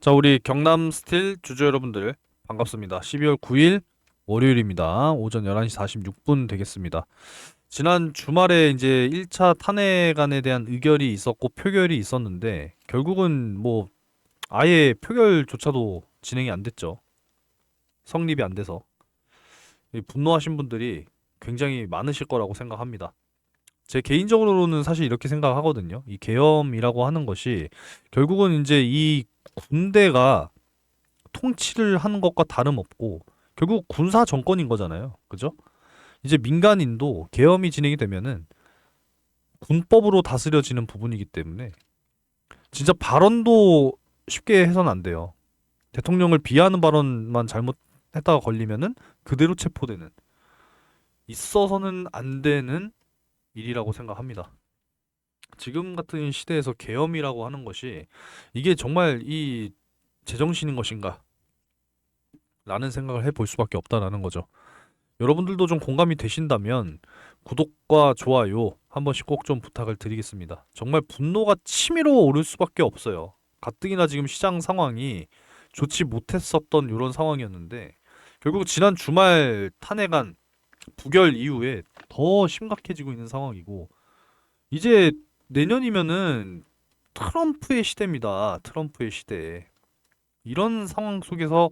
자, 우리 경남 스틸 주주 여러분들 반갑습니다. 12월 9일 월요일입니다. 오전 11시 46분 되겠습니다. 지난 주말에 이제 1차 탄핵안에 대한 의결이 있었고 표결이 있었는데 결국은 뭐 아예 표결조차도 진행이 안 됐죠. 성립이 안 돼서. 이 분노하신 분들이 굉장히 많으실 거라고 생각합니다. 제 개인적으로는 사실 이렇게 생각하거든요. 이 계엄이라고 하는 것이 결국은 이제 이 군대가 통치를 하는 것과 다름없고 결국 군사 정권인 거잖아요. 그죠? 이제 민간인도 계엄이 진행이 되면은 군법으로 다스려지는 부분이기 때문에 진짜 발언도 쉽게 해서는 안 돼요. 대통령을 비하하는 발언만 잘못했다가 걸리면은 그대로 체포되는 있어서는 안 되는 일이라고 생각합니다. 지금 같은 시대에서 계엄이라고 하는 것이 이게 정말 이 제정신인 것인가? 라는 생각을 해볼 수밖에 없다라는 거죠. 여러분들도 좀 공감이 되신다면 구독과 좋아요 한 번씩 꼭 좀 부탁을 드리겠습니다. 정말 분노가 치밀어 오를 수밖에 없어요. 가뜩이나 지금 시장 상황이 좋지 못했었던 이런 상황이었는데 결국 지난 주말 탄핵안 부결 이후에 더 심각해지고 있는 상황이고 이제 내년이면은 트럼프의 시대입니다. 트럼프의 시대. 이런 상황 속에서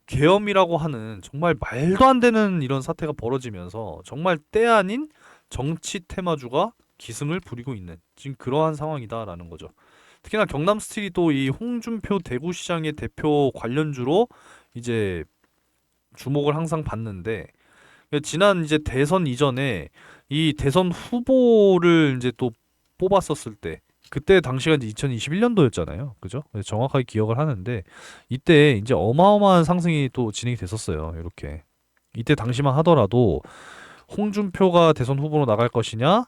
계엄이라고 하는 정말 말도 안 되는 이런 사태가 벌어지면서 정말 때 아닌 정치 테마주가 기승을 부리고 있는 지금 그러한 상황이다라는 거죠. 특히나 경남 스틸이 또 이 홍준표 대구시장의 대표 관련주로 이제 주목을 항상 받는데 지난 이제 대선 이전에 이 대선 후보를 이제 또 뽑았었을 때 그때 당시가 이제 2021년도였잖아요. 그죠? 그래서 정확하게 기억을 하는데 이때 이제 어마어마한 상승이 또 진행이 됐었어요. 이렇게. 이때 당시만 하더라도 홍준표가 대선 후보로 나갈 것이냐,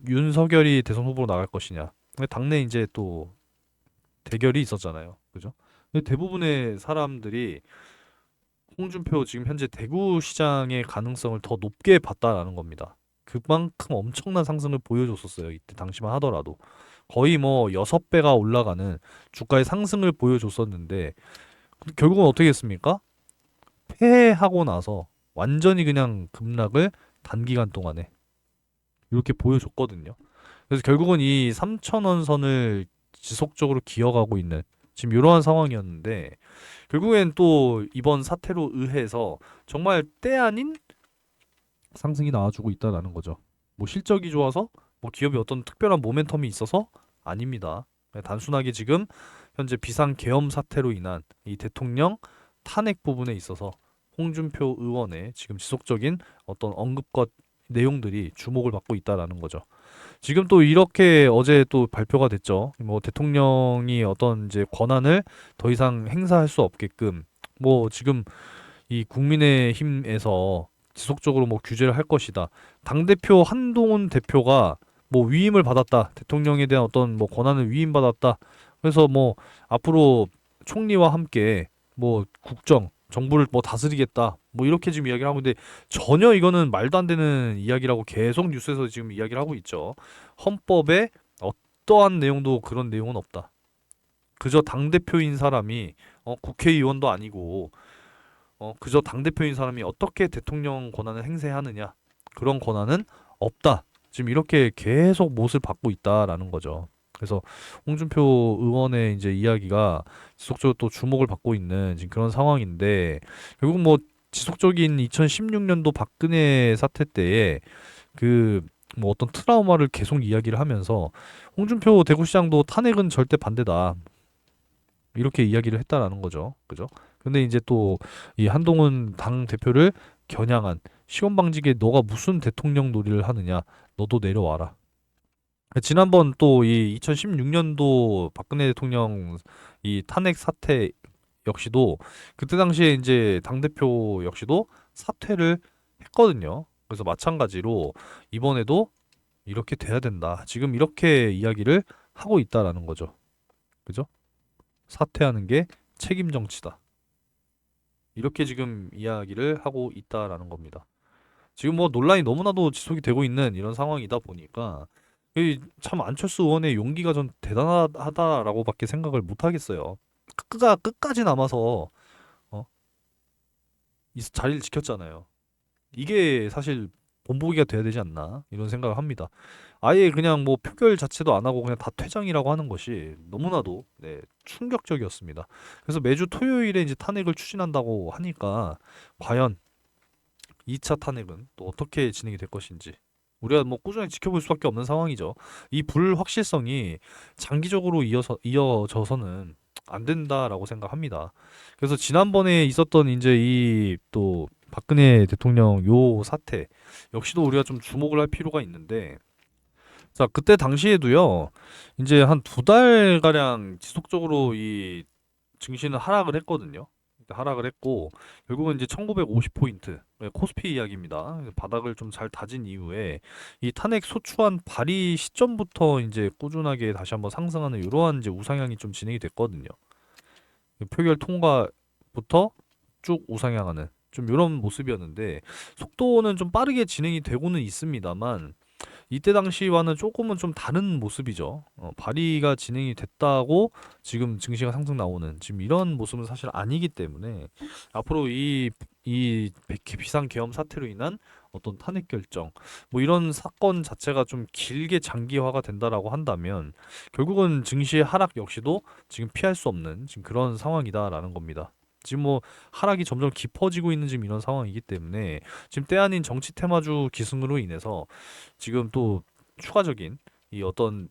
윤석열이 대선 후보로 나갈 것이냐. 당내 이제 또 대결이 있었잖아요. 그죠? 근데 대부분의 사람들이 홍준표 지금 현재 대구시장의 가능성을 더 높게 봤다라는 겁니다. 그만큼 엄청난 상승을 보여줬었어요. 이때 당시만 하더라도. 거의 뭐 6배가 올라가는 주가의 상승을 보여줬었는데 결국은 어떻게 했습니까? 패하고 나서 완전히 그냥 급락을 단기간 동안에 이렇게 보여줬거든요. 그래서 결국은 이 3,000원 선을 지속적으로 기어가고 있는 지금 이러한 상황이었는데 결국엔 또 이번 사태로 의해서 정말 때 아닌 상승이 나와주고 있다라는 거죠. 뭐 실적이 좋아서 뭐 기업이 어떤 특별한 모멘텀이 있어서 아닙니다. 그냥 단순하게 지금 현재 비상 계엄 사태로 인한 이 대통령 탄핵 부분에 있어서 홍준표 의원의 지금 지속적인 어떤 언급과 내용들이 주목을 받고 있다라는 거죠. 지금 또 이렇게 어제 또 발표가 됐죠. 뭐 대통령이 어떤 이제 권한을 더 이상 행사할 수 없게끔 뭐 지금 이 국민의힘에서 지속적으로 뭐 규제를 할 것이다. 당대표 한동훈 대표가 뭐 위임을 받았다. 대통령에 대한 어떤 뭐 권한을 위임받았다. 그래서 뭐 앞으로 총리와 함께 뭐 국정 정부를 뭐 다스리겠다. 뭐 이렇게 지금 이야기를 하고 있는데 전혀 이거는 말도 안 되는 이야기라고 계속 뉴스에서 지금 이야기를 하고 있죠. 헌법에 어떠한 내용도 그런 내용은 없다. 그저 당대표인 사람이 국회의원도 아니고 그저 당대표인 사람이 어떻게 대통령 권한을 행사하느냐. 그런 권한은 없다. 지금 이렇게 계속 못을 받고 있다라는 거죠. 그래서 홍준표 의원의 이제 이야기가 지속적으로 또 주목을 받고 있는 지금 그런 상황인데 결국 뭐 지속적인 2016년도 박근혜 사태 때에 그 뭐 어떤 트라우마를 계속 이야기를 하면서 홍준표 대구시장도 탄핵은 절대 반대다. 이렇게 이야기를 했다라는 거죠. 그죠? 근데 이제 또 이 한동훈 당 대표를 겨냥한 시원방지게 너가 무슨 대통령 놀이를 하느냐. 너도 내려와라. 지난번 또 이 2016년도 박근혜 대통령 이 탄핵 사태 역시도 그때 당시에 이제 당 대표 역시도 사퇴를 했거든요. 그래서 마찬가지로 이번에도 이렇게 돼야 된다. 지금 이렇게 이야기를 하고 있다라는 거죠. 그죠? 사퇴하는 게 책임 정치다. 이렇게 지금 이야기를 하고 있다라는 겁니다. 지금 뭐 논란이 너무나도 지속이 되고 있는 이런 상황이다 보니까 참 안철수 의원의 용기가 좀 대단하다라고밖에 생각을 못 하겠어요. 끝까지 남아서 어? 이 자리를 지켰잖아요. 이게 사실 본보기가 돼야 되지 않나 이런 생각을 합니다. 아예 그냥 뭐 표결 자체도 안 하고 그냥 다 퇴장이라고 하는 것이 너무나도 충격적이었습니다. 그래서 매주 토요일에 이제 탄핵을 추진한다고 하니까 과연 2차 탄핵은 또 어떻게 진행이 될 것인지 우리가 뭐 꾸준히 지켜볼 수밖에 없는 상황이죠. 이 불확실성이 장기적으로 이어져서는 안 된다라고 생각합니다. 그래서 지난번에 있었던 이제 이 또 박근혜 대통령 요 사태 역시도 우리가 좀 주목을 할 필요가 있는데 자, 그때 당시에도요. 이제 한 두 달 가량 지속적으로 이 증시는 하락을 했거든요. 하락을 했고 결국은 이제 1950포인트 코스피 이야기입니다. 바닥을 좀 잘 다진 이후에 이 탄핵 소추안 발의 시점부터 이제 꾸준하게 다시 한번 상승하는 이러한 이제 우상향이 좀 진행이 됐거든요. 표결 통과부터 쭉 우상향하는 좀 이런 모습이었는데 속도는 좀 빠르게 진행이 되고는 있습니다만 이때 당시와는 조금은 좀 다른 모습이죠. 발의가 진행이 됐다고 지금 증시가 상승 나오는 지금 이런 모습은 사실 아니기 때문에 앞으로 이 비상계엄 사태로 인한 어떤 탄핵 결정 뭐 이런 사건 자체가 좀 길게 장기화가 된다라고 한다면 결국은 증시의 하락 역시도 지금 피할 수 없는 지금 그런 상황이다라는 겁니다. 지금 뭐 하락이 점점 깊어지고 있는 지금 이런 상황이기 때문에 지금 때 아닌 정치 테마주 기승으로 인해서 지금 또 추가적인 이 어떤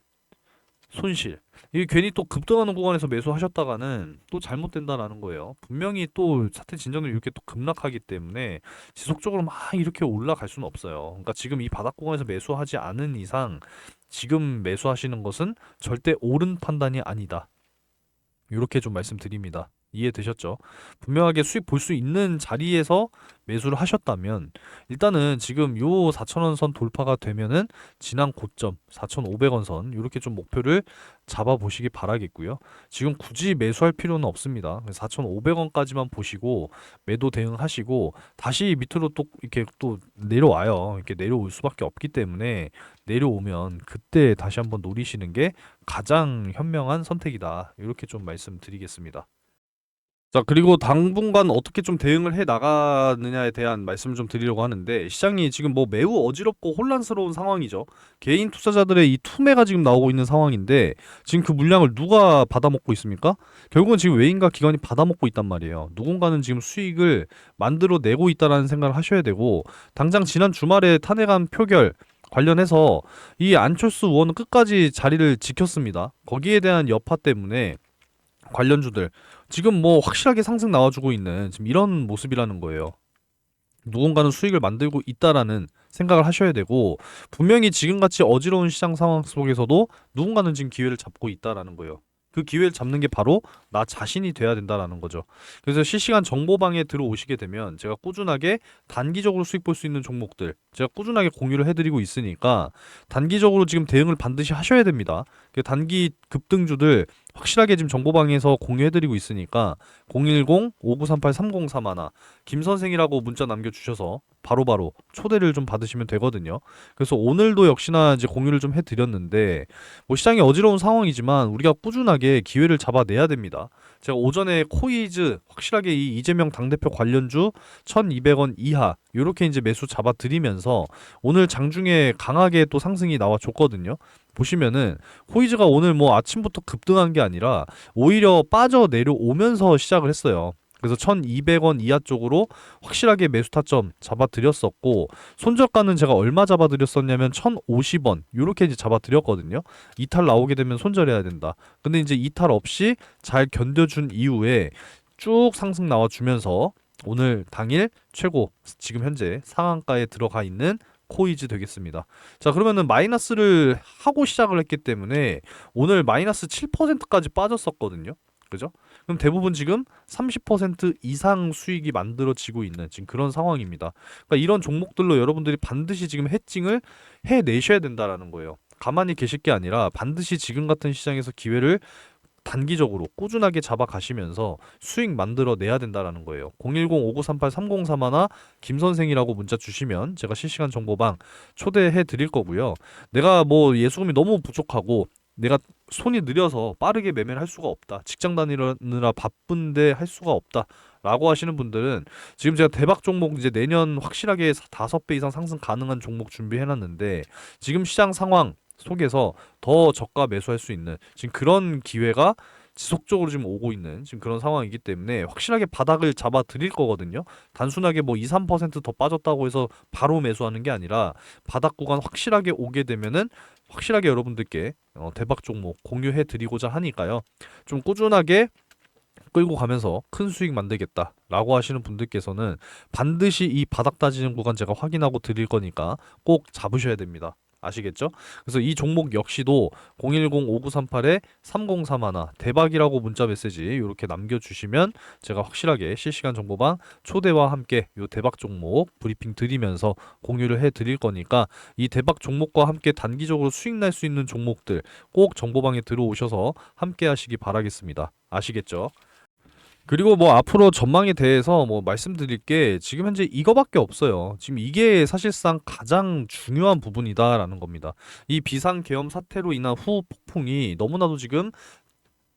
손실 이게 괜히 또 급등하는 구간에서 매수하셨다가는 또 잘못된다라는 거예요. 분명히 또 차트 진전을 이렇게 또 급락하기 때문에 지속적으로 막 이렇게 올라갈 수는 없어요. 그러니까 지금 이 바닥 구간에서 매수하지 않은 이상 지금 매수하시는 것은 절대 옳은 판단이 아니다. 이렇게 좀 말씀드립니다. 이해되셨죠? 분명하게 수익 볼 수 있는 자리에서 매수를 하셨다면 일단은 지금 요 4,000원 선 돌파가 되면은 지난 고점 4,500원 선 이렇게 좀 목표를 잡아 보시기 바라겠고요. 지금 굳이 매수할 필요는 없습니다. 4,500원까지만 보시고 매도 대응하시고 다시 밑으로 또 이렇게 또 내려와요. 이렇게 내려올 수밖에 없기 때문에 내려오면 그때 다시 한번 노리시는 게 가장 현명한 선택이다. 이렇게 좀 말씀드리겠습니다. 자, 그리고 당분간 어떻게 좀 대응을 해 나가느냐에 대한 말씀을 좀 드리려고 하는데, 시장이 지금 뭐 매우 어지럽고 혼란스러운 상황이죠. 개인 투자자들의 이 투매가 지금 나오고 있는 상황인데, 지금 그 물량을 누가 받아먹고 있습니까? 결국은 지금 외인과 기관이 받아먹고 있단 말이에요. 누군가는 지금 수익을 만들어 내고 있다라는 생각을 하셔야 되고, 당장 지난 주말에 탄핵안 표결, 관련해서 이 안철수 의원은 끝까지 자리를 지켰습니다. 거기에 대한 여파 때문에 관련주들 지금 뭐 확실하게 상승 나와주고 있는 지금 이런 모습이라는 거예요. 누군가는 수익을 만들고 있다라는 생각을 하셔야 되고 분명히 지금같이 어지러운 시장 상황 속에서도 누군가는 지금 기회를 잡고 있다라는 거예요. 그 기회를 잡는 게 바로 나 자신이 돼야 된다라는 거죠. 그래서 실시간 정보방에 들어오시게 되면 제가 꾸준하게 단기적으로 수익 볼 수 있는 종목들 제가 꾸준하게 공유를 해드리고 있으니까 단기적으로 지금 대응을 반드시 하셔야 됩니다. 그 단기 급등주들 확실하게 지금 정보방에서 공유해드리고 있으니까 010-5938-3031 김선생이라고 문자 남겨주셔서 바로바로 초대를 좀 받으시면 되거든요. 그래서 오늘도 역시나 이제 공유를 좀 해드렸는데 뭐 시장이 어지러운 상황이지만 우리가 꾸준하게 기회를 잡아내야 됩니다. 제가 오전에 코이즈 확실하게 이 이재명 당대표 관련주 1200원 이하 요렇게 이제 매수 잡아드리면서 오늘 장중에 강하게 또 상승이 나와줬거든요. 보시면은 코이즈가 오늘 뭐 아침부터 급등한 게 아니라 오히려 빠져 내려오면서 시작을 했어요. 그래서 1200원 이하 쪽으로 확실하게 매수 타점 잡아드렸었고 손절가는 제가 얼마 잡아드렸었냐면 1050원 요렇게 이제 잡아드렸거든요. 이탈 나오게 되면 손절해야 된다. 근데 이제 이탈 없이 잘 견뎌준 이후에 쭉 상승 나와주면서 오늘 당일 최고 지금 현재 상한가에 들어가 있는 코이즈 되겠습니다. 자, 그러면은 마이너스를 하고 시작을 했기 때문에 오늘 마이너스 7%까지 빠졌었거든요. 그죠? 그럼 대부분 지금 30% 이상 수익이 만들어지고 있는 지금 그런 상황입니다. 그러니까 이런 종목들로 여러분들이 반드시 지금 해칭을 해내셔야 된다라는 거예요. 가만히 계실 게 아니라 반드시 지금 같은 시장에서 기회를 단기적으로 꾸준하게 잡아가시면서 수익 만들어 내야 된다라는 거예요. 010-5938-3031 김선생이라고 문자 주시면 제가 실시간 정보방 초대해 드릴 거고요. 내가 뭐 예수금이 너무 부족하고 내가 손이 느려서 빠르게 매매를 할 수가 없다. 직장 다니느라 바쁜데 할 수가 없다. 라고 하시는 분들은 지금 제가 대박 종목 이제 내년 확실하게 5배 이상 상승 가능한 종목 준비해놨는데 지금 시장 상황 속에서 더 저가 매수할 수 있는 지금 그런 기회가 지속적으로 지금 오고 있는 지금 그런 상황이기 때문에 확실하게 바닥을 잡아 드릴 거거든요. 단순하게 뭐 2, 3%더 빠졌다고 해서 바로 매수하는 게 아니라 바닥 구간 확실하게 오게 되면은 확실하게 여러분들께 대박 종목 공유해 드리고자 하니까요. 좀 꾸준하게 끌고 가면서 큰 수익 만들겠다라고 하시는 분들께서는 반드시 이 바닥 다지는 구간 제가 확인하고 드릴 거니까 꼭 잡으셔야 됩니다. 아시겠죠? 그래서 이 종목 역시도 010-5938-3031 대박이라고 문자 메시지 이렇게 남겨주시면 제가 확실하게 실시간 정보방 초대와 함께 이 대박 종목 브리핑 드리면서 공유를 해 드릴 거니까 이 대박 종목과 함께 단기적으로 수익 날 수 있는 종목들 꼭 정보방에 들어오셔서 함께 하시기 바라겠습니다. 아시겠죠? 그리고 뭐 앞으로 전망에 대해서 뭐 말씀드릴 게 지금 현재 이거밖에 없어요. 지금 이게 사실상 가장 중요한 부분이다라는 겁니다. 이 비상계엄 사태로 인한 후 폭풍이 너무나도 지금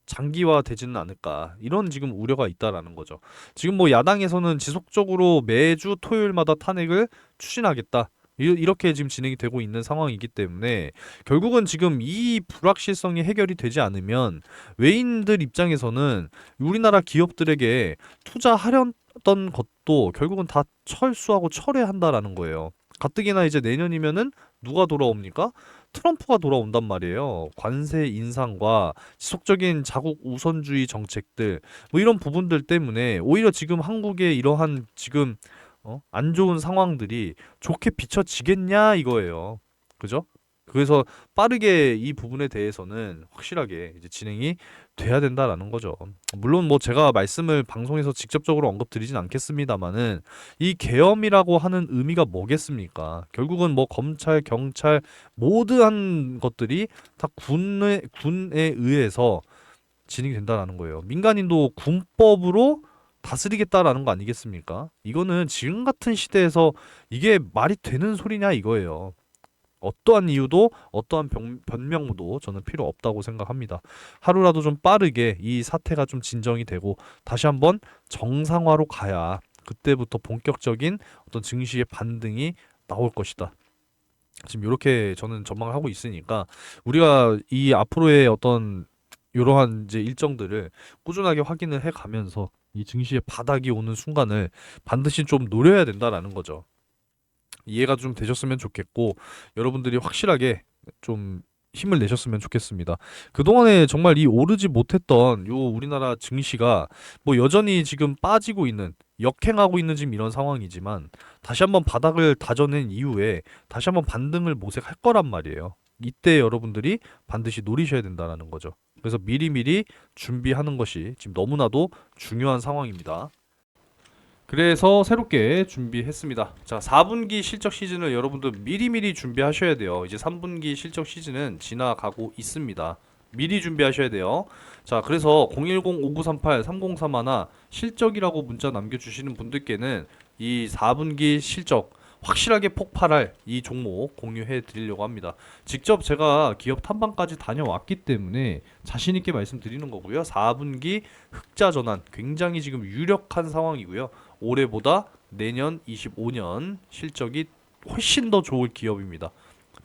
장기화되지는 않을까 이런 지금 우려가 있다라는 거죠. 지금 뭐 야당에서는 지속적으로 매주 토요일마다 탄핵을 추진하겠다. 이렇게 지금 진행이 되고 있는 상황이기 때문에 결국은 지금 이 불확실성이 해결이 되지 않으면 외인들 입장에서는 우리나라 기업들에게 투자하려던 것도 결국은 다 철수하고 철회한다라는 거예요. 가뜩이나 이제 내년이면은 누가 돌아옵니까? 트럼프가 돌아온단 말이에요. 관세 인상과 지속적인 자국 우선주의 정책들 뭐 이런 부분들 때문에 오히려 지금 한국의 이러한 지금 안 좋은 상황들이 좋게 비춰지겠냐 이거예요. 그죠? 그래서 빠르게 이 부분에 대해서는 확실하게 이제 진행이 돼야 된다라는 거죠. 물론 뭐 제가 말씀을 방송에서 직접적으로 언급드리진 않겠습니다만은 이 계엄이라고 하는 의미가 뭐겠습니까? 결국은 뭐 검찰, 경찰 모든 것들이 다 군에 의해서 진행이 된다라는 거예요. 민간인도 군법으로 다스리겠다라는 거 아니겠습니까? 이거는 지금 같은 시대에서 이게 말이 되는 소리냐 이거예요. 어떠한 이유도 어떠한 변명도 저는 필요 없다고 생각합니다. 하루라도 좀 빠르게 이 사태가 좀 진정이 되고 다시 한번 정상화로 가야 그때부터 본격적인 어떤 증시의 반등이 나올 것이다. 지금 이렇게 저는 전망을 하고 있으니까 우리가 이 앞으로의 어떤 이러한 이제 일정들을 꾸준하게 확인을 해 가면서 이 증시의 바닥이 오는 순간을 반드시 좀 노려야 된다라는 거죠. 이해가 좀 되셨으면 좋겠고 여러분들이 확실하게 좀 힘을 내셨으면 좋겠습니다. 그동안에 정말 이 오르지 못했던 요 우리나라 증시가 뭐 여전히 지금 빠지고 있는 역행하고 있는 지금 이런 상황이지만 다시 한번 바닥을 다져낸 이후에 다시 한번 반등을 모색할 거란 말이에요. 이때 여러분들이 반드시 노리셔야 된다는 거죠. 그래서 미리미리 준비하는 것이 지금 너무나도 중요한 상황입니다. 그래서 새롭게 준비했습니다. 자, 4분기 실적 시즌을 여러분들 미리미리 준비하셔야 돼요. 이제 3분기 실적 시즌은 지나가고 있습니다. 미리 준비하셔야 돼요. 자, 그래서 010-5938-3031 실적이라고 문자 남겨주시는 분들께는 이 4분기 실적 확실하게 폭발할 이 종목 공유해 드리려고 합니다. 직접 제가 기업 탐방까지 다녀왔기 때문에 자신 있게 말씀드리는 거고요. 4분기 흑자 전환 굉장히 지금 유력한 상황이고요. 올해보다 내년 25년 실적이 훨씬 더 좋을 기업입니다.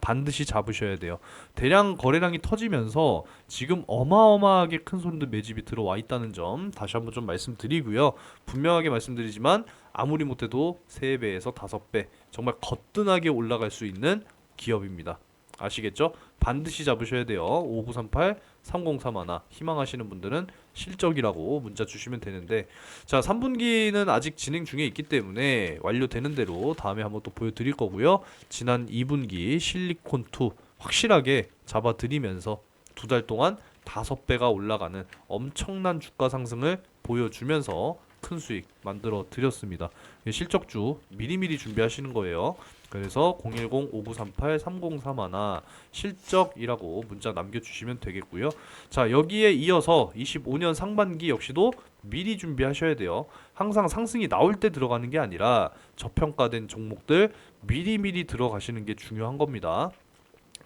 반드시 잡으셔야 돼요. 대량 거래량이 터지면서 지금 어마어마하게 큰 손들 매집이 들어와 있다는 점 다시 한번 좀 말씀드리고요. 분명하게 말씀드리지만 아무리 못해도 3배에서 5배 정말 거뜬하게 올라갈 수 있는 기업입니다. 아시겠죠? 반드시 잡으셔야 돼요. 5938 3031 희망하시는 분들은 실적이라고 문자 주시면 되는데 자 3분기는 아직 진행 중에 있기 때문에 완료되는 대로 다음에 한번 또 보여드릴 거고요. 지난 2분기 실리콘2 확실하게 잡아드리면서 2달 동안 5배가 올라가는 엄청난 주가 상승을 보여주면서 큰 수익 만들어 드렸습니다. 실적주 미리미리 준비하시는 거예요. 그래서 010-5938-3031 실적이라고 문자 남겨주시면 되겠고요. 자 여기에 이어서 25년 상반기 역시도 미리 준비하셔야 돼요. 항상 상승이 나올 때 들어가는 게 아니라 저평가된 종목들 미리미리 들어가시는 게 중요한 겁니다.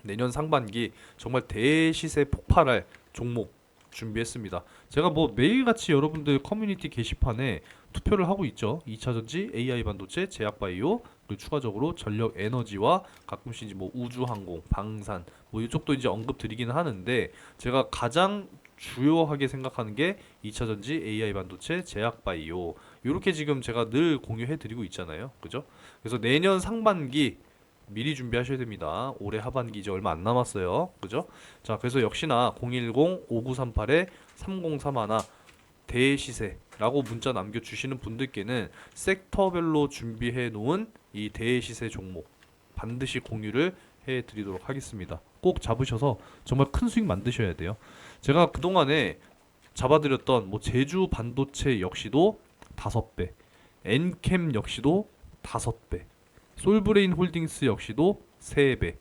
내년 상반기 정말 대시세 폭발할 종목 준비했습니다. 제가 뭐 매일같이 여러분들 커뮤니티 게시판에 투표를 하고 있죠. 2차전지, AI 반도체, 제약바이오, 그리고 추가적으로 전력 에너지와 가끔씩 이제 뭐 우주항공, 방산 뭐 이쪽도 이제 언급 드리기는 하는데 제가 가장 주요하게 생각하는 게 2차전지, AI 반도체, 제약바이오 이렇게 지금 제가 늘 공유해 드리고 있잖아요. 그죠? 그래서 내년 상반기 미리 준비하셔야 됩니다. 올해 하반기 이제 얼마 안 남았어요. 그죠? 자, 그래서 역시나 010-5938-3031 대시세라고 문자 남겨주시는 분들께는 섹터별로 준비해 놓은 이 대시세 종목 반드시 공유를 해드리도록 하겠습니다. 꼭 잡으셔서 정말 큰 수익 만드셔야 돼요. 제가 그동안에 잡아드렸던 뭐 제주 반도체 역시도 5배, 엔캠 역시도 5배, 솔브레인 홀딩스 역시도 3배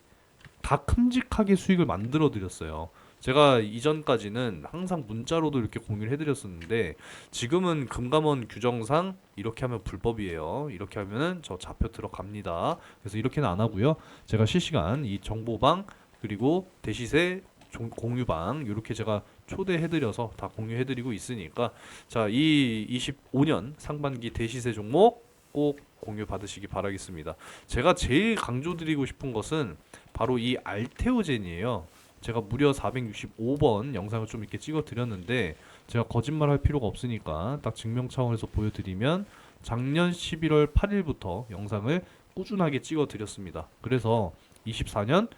다 큼직하게 수익을 만들어 드렸어요. 제가 이전까지는 항상 문자로도 이렇게 공유를 해드렸었는데 지금은 금감원 규정상 이렇게 하면 불법이에요. 이렇게 하면은 저 잡혀 들어갑니다. 그래서 이렇게는 안 하고요. 제가 실시간 이 정보방 그리고 대시세 공유방 이렇게 제가 초대해드려서 다 공유해드리고 있으니까 자, 이 25년 상반기 대시세 종목 꼭 공유 받으시기 바라겠습니다. 제가 제일 강조드리고 싶은 것은 바로 이 알테오젠이에요. 제가 무려 465번 영상을 좀 이렇게 찍어 드렸는데 제가 거짓말 할 필요가 없으니까 딱 증명 차원에서 보여드리면 작년 11월 8일부터 영상을 꾸준하게 찍어 드렸습니다. 그래서 24년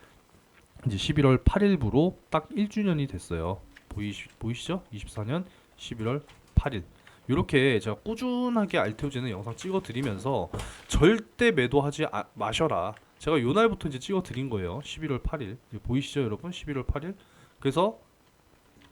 이제 11월 8일부로 딱 1주년이 됐어요. 보이시죠? 24년 11월 8일. 이렇게 제가 꾸준하게 알테오제는 영상 찍어 드리면서 절대 매도하지 마셔라. 제가 요 날부터 이제 찍어 드린 거예요. 11월 8일. 보이시죠, 여러분? 11월 8일. 그래서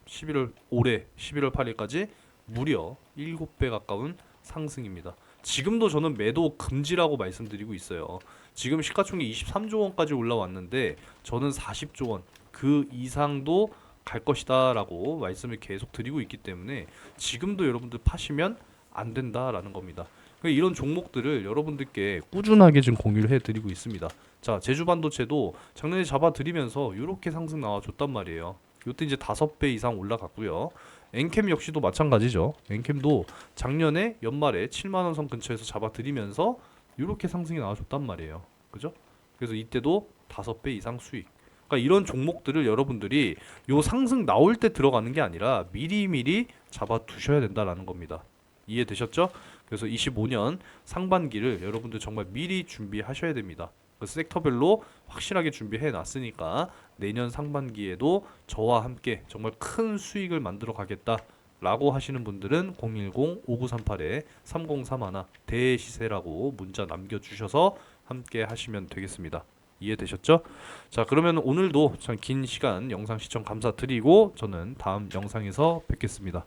11월 올해 11월 8일까지 무려 7배 가까운 상승입니다. 지금도 저는 매도 금지라고 말씀드리고 있어요. 지금 시가총액 23조 원까지 올라왔는데 저는 40조 원 그 이상도 갈 것이다라고 말씀을 계속 드리고 있기 때문에 지금도 여러분들 파시면 안 된다라는 겁니다. 이런 종목들을 여러분들께 꾸준하게 지금 공유를 해드리고 있습니다. 자, 제주 반도체도 작년에 잡아드리면서 이렇게 상승 나와줬단 말이에요. 이때 이제 5배 이상 올라갔고요. 엔캠 역시도 마찬가지죠. 엔캠도 작년에 연말에 7만 원 선 근처에서 잡아드리면서 이렇게 상승이 나와줬단 말이에요. 그죠? 그래서 이때도 5배 이상 수익. 그러니까 이런 종목들을 여러분들이 요 상승 나올 때 들어가는 게 아니라 미리미리 잡아두셔야 된다라는 겁니다. 이해되셨죠? 그래서 25년 상반기를 여러분들 정말 미리 준비하셔야 됩니다. 그 섹터별로 확실하게 준비해 놨으니까 내년 상반기에도 저와 함께 정말 큰 수익을 만들어 가겠다라고 하시는 분들은 010-5938-3031 대시세라고 문자 남겨주셔서 함께 하시면 되겠습니다. 이해되셨죠? 자, 그러면 오늘도 참 긴 시간 영상 시청 감사드리고 저는 다음 영상에서 뵙겠습니다.